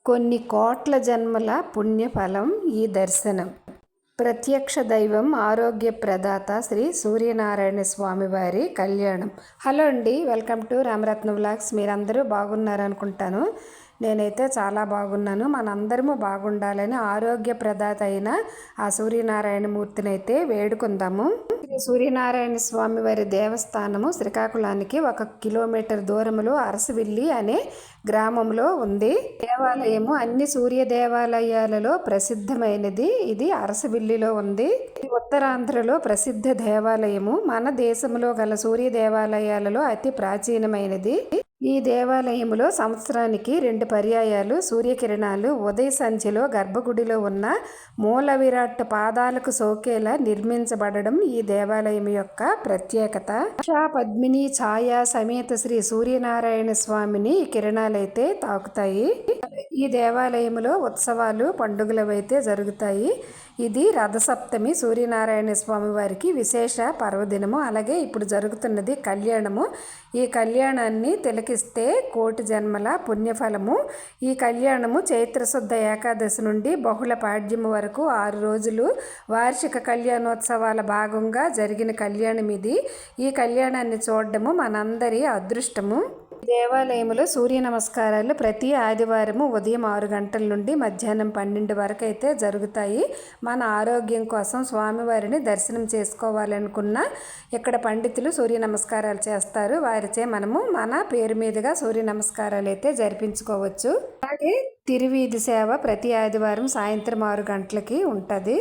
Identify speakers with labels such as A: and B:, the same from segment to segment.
A: కొన్ని కోట్ల జన్మల పుణ్యఫలం ఈ దర్శనం. ప్రత్యక్ష దైవం ఆరోగ్య ప్రదాత శ్రీ సూర్యనారాయణ స్వామి వారి కళ్యాణం. హలో అండి, వెల్కమ్ టు రామరత్న వ్లాగ్స్. మీరందరూ బాగున్నారనుకుంటాను. నేనైతే చాలా బాగున్నాను. మనందరము బాగుండాలని ఆరోగ్య ప్రదాత అయిన ఆ సూర్యనారాయణ మూర్తిని అయితే వేడుకుందాము. శ్రీ సూర్యనారాయణ స్వామి వారి దేవస్థానము శ్రీకాకుళానికి 1 కిలోమీటర్ దూరంలో అరసవిల్లి అనే గ్రామంలో ఉంది. దేవాలయము అన్ని సూర్య దేవాలయాలలో ప్రసిద్ధమైనది. ఇది అరసవిల్లిలో ఉంది. ఉత్తరాంధ్రలో ప్రసిద్ధ దేవాలయము. మన దేశంలో గల సూర్య దేవాలయాలలో అతి ప్రాచీనమైనది. ఈ దేవాలయంలో సంవత్సరానికి 2 పర్యాయాలు సూర్యకిరణాలు ఉదయ సంధ్యలో గర్భగుడిలో ఉన్న మూల విరాట్ పాదాలకు సోకేలా నిర్మించబడడం ఈ దేవాలయం యొక్క ప్రత్యేకత. పద్మిని ఛాయ సమేత శ్రీ సూర్యనారాయణ స్వామిని ఈ కిరణాలైతే తాకుతాయి. ఈ దేవాలయంలో ఉత్సవాలు పండుగలు అయితే జరుగుతాయి. ఇది రథసప్తమి, సూర్యనారాయణ స్వామి వారికి విశేష పర్వదినము. అలాగే ఇప్పుడు జరుగుతున్నది కళ్యాణము. ఈ కళ్యాణాన్ని తిలకిస్తే కోటి జన్మల పుణ్యఫలము. ఈ కళ్యాణము చైత్రశుద్ధ ఏకాదశి నుండి బహుళ పాడ్యము వరకు 6 రోజులు వార్షిక కళ్యాణోత్సవాల భాగంగా జరిగిన కళ్యాణం ఇది. ఈ కళ్యాణాన్ని చూడడము మనందరి అదృష్టము. దేవాలయంలో సూర్య నమస్కారాలు ప్రతి ఆదివారము ఉదయం 6 గంటల నుండి మధ్యాహ్నం 12 వరకు అయితే జరుగుతాయి. మన ఆరోగ్యం కోసం స్వామివారిని దర్శనం చేసుకోవాలనుకున్న ఇక్కడ పండితులు సూర్య నమస్కారాలు చేస్తారు. వారిచే మనము మన పేరు మీదుగా సూర్య నమస్కారాలు అయితే జరిపించుకోవచ్చు. అలాగే తిరువీధి సేవ ప్రతి ఆదివారం సాయంత్రం 6 గంటలకి ఉంటుంది.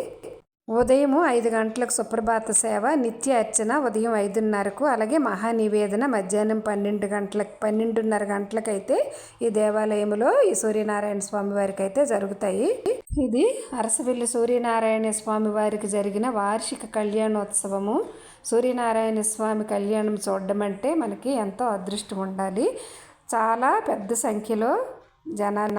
A: ఉదయం 5 గంటలకు సుప్రభాత సేవ, నిత్య అర్చన ఉదయం 5:30కు, అలాగే మహానివేదన మధ్యాహ్నం 12:30 గంటలకైతే ఈ దేవాలయంలో ఈ సూర్యనారాయణ స్వామి వారికి అయితే జరుగుతాయి. ఇది అరసవిల్లి సూర్యనారాయణ స్వామి వారికి జరిగిన వార్షిక కళ్యాణోత్సవము. సూర్యనారాయణ స్వామి కళ్యాణం చూడడం అంటే మనకి ఎంతో అదృష్టం ఉండాలి. చాలా పెద్ద సంఖ్యలో జనాలు